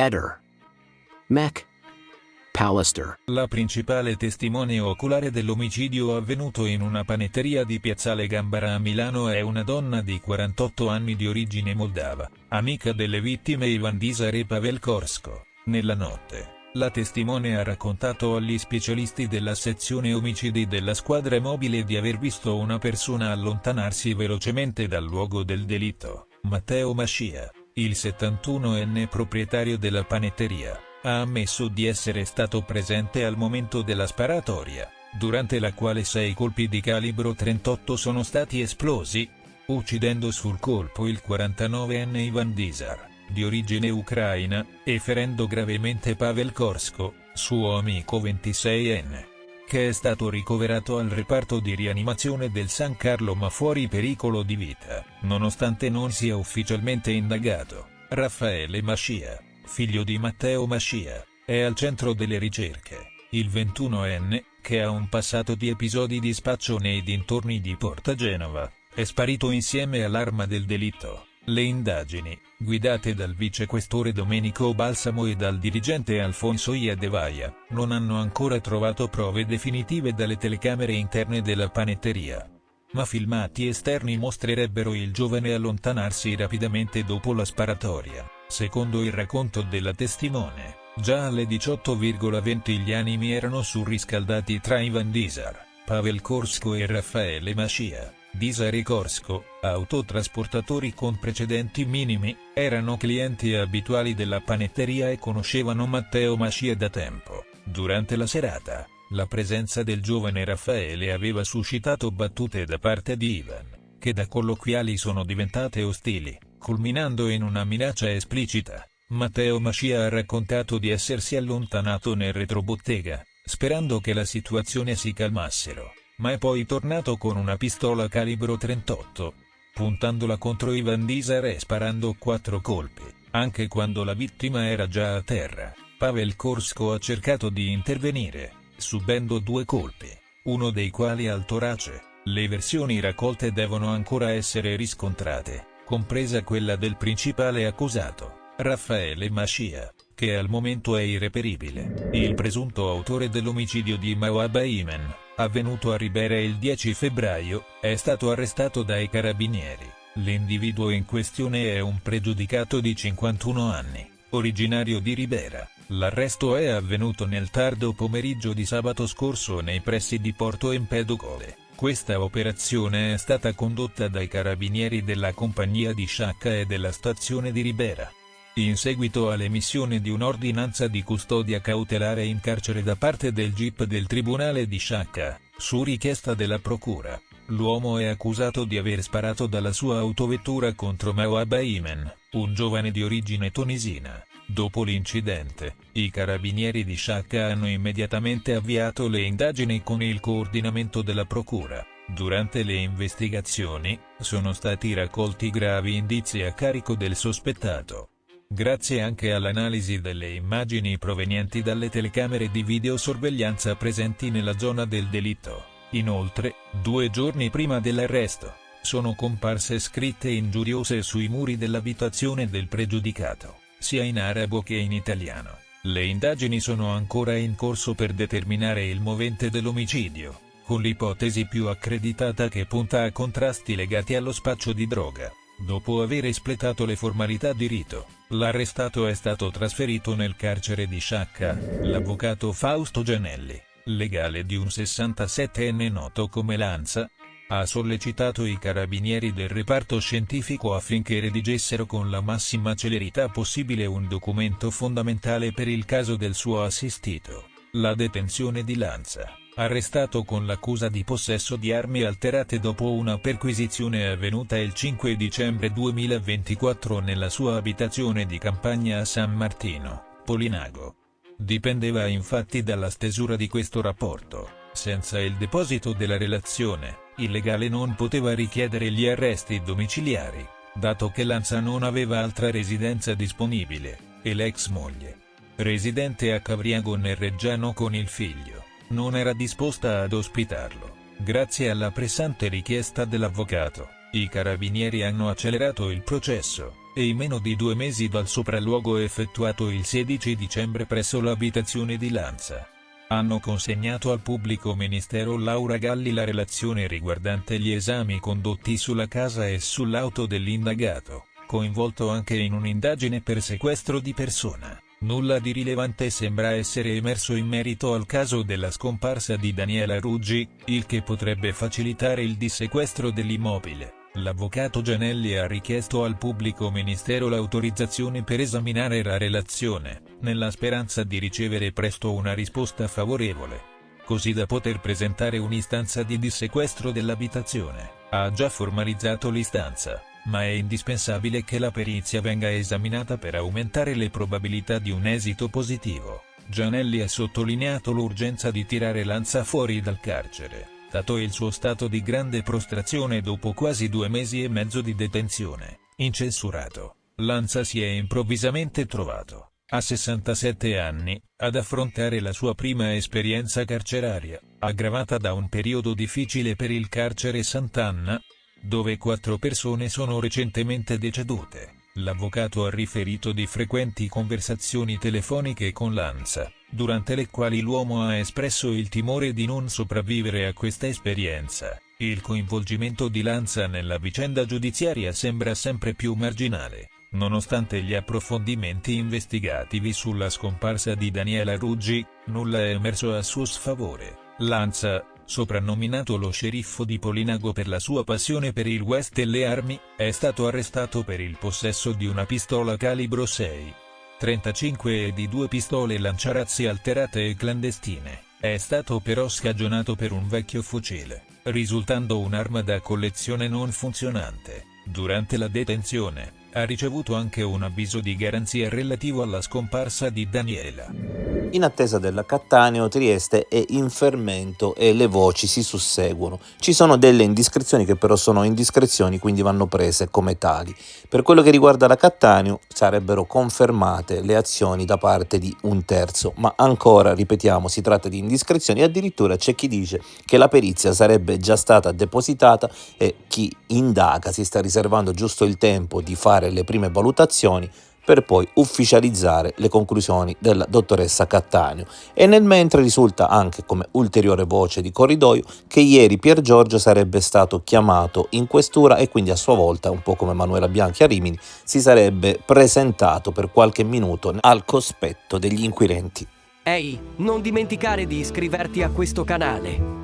Eder. Mech. Pallister. La principale testimone oculare dell'omicidio avvenuto in una panetteria di Piazzale Gambara a Milano è una donna di 48 anni di origine moldava, amica delle vittime Ivan Dizar e Pavel Korsko. Nella notte, la testimone ha raccontato agli specialisti della sezione omicidi della squadra mobile di aver visto una persona allontanarsi velocemente dal luogo del delitto. Matteo Mascia, il 71enne proprietario della panetteria, ha ammesso di essere stato presente al momento della sparatoria, durante la quale 6 colpi di calibro 38 sono stati esplosi, uccidendo sul colpo il 49enne Ivan Dizar, di origine ucraina, e ferendo gravemente Pavel Korsko, suo amico 26enne, che è stato ricoverato al reparto di rianimazione del San Carlo ma fuori pericolo di vita, nonostante non sia ufficialmente indagato. Raffaele Mascia, figlio di Matteo Mascia, è al centro delle ricerche. Il 21enne, che ha un passato di episodi di spaccio nei dintorni di Porta Genova, è sparito insieme all'arma del delitto. Le indagini, guidate dal vicequestore Domenico Balsamo e dal dirigente Alfonso Iadevaia, non hanno ancora trovato prove definitive dalle telecamere interne della panetteria. Ma filmati esterni mostrerebbero il giovane allontanarsi rapidamente dopo la sparatoria. Secondo il racconto della testimone, già alle 18:20 gli animi erano surriscaldati tra Ivan Dizar, Pavel Korsko e Raffaele Mascia. Dizar e Korsko, autotrasportatori con precedenti minimi, erano clienti abituali della panetteria e conoscevano Matteo Mascia da tempo. Durante la serata, la presenza del giovane Raffaele aveva suscitato battute da parte di Ivan, che da colloquiali sono diventate ostili, culminando in una minaccia esplicita. Matteo Mascia ha raccontato di essersi allontanato nel retrobottega, sperando che la situazione si calmassero, ma è poi tornato con una pistola calibro 38, puntandola contro Ivan Dizar e sparando 4 colpi, anche quando la vittima era già a terra. Pavel Korsko ha cercato di intervenire, subendo 2 colpi, uno dei quali al torace. Le versioni raccolte devono ancora essere riscontrate, compresa quella del principale accusato, Raffaele Mascia, che al momento è irreperibile. Il presunto autore dell'omicidio di Mawab Ayman, avvenuto a Ribera il 10 febbraio, è stato arrestato dai carabinieri. L'individuo in questione è un pregiudicato di 51 anni, originario di Ribera. L'arresto è avvenuto nel tardo pomeriggio di sabato scorso nei pressi di Porto Empedocle. Questa operazione è stata condotta dai carabinieri della compagnia di Sciacca e della stazione di Ribera. In seguito all'emissione di un'ordinanza di custodia cautelare in carcere da parte del GIP del Tribunale di Sciacca, su richiesta della procura, l'uomo è accusato di aver sparato dalla sua autovettura contro Mawab Ayman, un giovane di origine tunisina. Dopo l'incidente, i carabinieri di Sciacca hanno immediatamente avviato le indagini con il coordinamento della procura. Durante le investigazioni, sono stati raccolti gravi indizi a carico del sospettato. Grazie anche all'analisi delle immagini provenienti dalle telecamere di videosorveglianza presenti nella zona del delitto. Inoltre, 2 giorni prima dell'arresto, sono comparse scritte ingiuriose sui muri dell'abitazione del pregiudicato, sia in arabo che in italiano. Le indagini sono ancora in corso per determinare il movente dell'omicidio, con l'ipotesi più accreditata che punta a contrasti legati allo spaccio di droga. Dopo aver espletato le formalità di rito, l'arrestato è stato trasferito nel carcere di Sciacca. L'avvocato Fausto Gianelli, legale di un 67enne noto come Lanza, ha sollecitato i carabinieri del reparto scientifico affinché redigessero con la massima celerità possibile un documento fondamentale per il caso del suo assistito. La detenzione di Lanza, arrestato con l'accusa di possesso di armi alterate dopo una perquisizione avvenuta il 5 dicembre 2024 nella sua abitazione di campagna a San Martino, Polinago. Dipendeva infatti dalla stesura di questo rapporto. Senza il deposito della relazione, il legale non poteva richiedere gli arresti domiciliari, dato che Lanza non aveva altra residenza disponibile, e l'ex moglie, residente a Cavriago nel Reggiano con il figlio, non era disposta ad ospitarlo. Grazie alla pressante richiesta dell'avvocato, i carabinieri hanno accelerato il processo, e in meno di 2 mesi dal sopralluogo effettuato il 16 dicembre presso l'abitazione di Lanza. Hanno consegnato al pubblico ministero Laura Galli la relazione riguardante gli esami condotti sulla casa e sull'auto dell'indagato, coinvolto anche in un'indagine per sequestro di persona. Nulla di rilevante sembra essere emerso in merito al caso della scomparsa di Daniela Ruggi, il che potrebbe facilitare il dissequestro dell'immobile. L'avvocato Gianelli ha richiesto al pubblico ministero l'autorizzazione per esaminare la relazione, nella speranza di ricevere presto una risposta favorevole, così da poter presentare un'istanza di dissequestro dell'abitazione. Ha già formalizzato l'istanza, ma è indispensabile che la perizia venga esaminata per aumentare le probabilità di un esito positivo. Gianelli ha sottolineato l'urgenza di tirare Lanza fuori dal carcere, dato il suo stato di grande prostrazione dopo quasi 2 mesi e mezzo di detenzione. Incensurato, Lanza si è improvvisamente trovato, a 67 anni, ad affrontare la sua prima esperienza carceraria, aggravata da un periodo difficile per il carcere Sant'Anna, dove 4 persone sono recentemente decedute. L'avvocato ha riferito di frequenti conversazioni telefoniche con Lanza, durante le quali l'uomo ha espresso il timore di non sopravvivere a questa esperienza. Il coinvolgimento di Lanza nella vicenda giudiziaria sembra sempre più marginale, nonostante gli approfondimenti investigativi sulla scomparsa di Daniela Ruggi. Nulla è emerso a suo sfavore. Lanza, soprannominato lo sceriffo di Polinago per la sua passione per il West e le armi, è stato arrestato per il possesso di una pistola calibro 6,35 e di 2 pistole lanciarazzi alterate e clandestine. È stato però scagionato per un vecchio fucile, risultando un'arma da collezione non funzionante. Durante la detenzione, ha ricevuto anche un avviso di garanzia relativo alla scomparsa di Daniela. In attesa della Cattaneo, Trieste è in fermento e le voci si susseguono. Ci sono delle indiscrezioni che però sono indiscrezioni, quindi vanno prese come tali. Per quello che riguarda la Cattaneo, sarebbero confermate le azioni da parte di un terzo, ma ancora, ripetiamo, si tratta di indiscrezioni e addirittura c'è chi dice che la perizia sarebbe già stata depositata e chi indaga si sta riservando giusto il tempo di fare le prime valutazioni per poi ufficializzare le conclusioni della dottoressa Cattaneo. E nel mentre risulta anche come ulteriore voce di corridoio che ieri Pier Giorgio sarebbe stato chiamato in questura e quindi a sua volta, un po' come Manuela Bianchi a Rimini, si sarebbe presentato per qualche minuto al cospetto degli inquirenti. Ehi, non dimenticare di iscriverti a questo canale.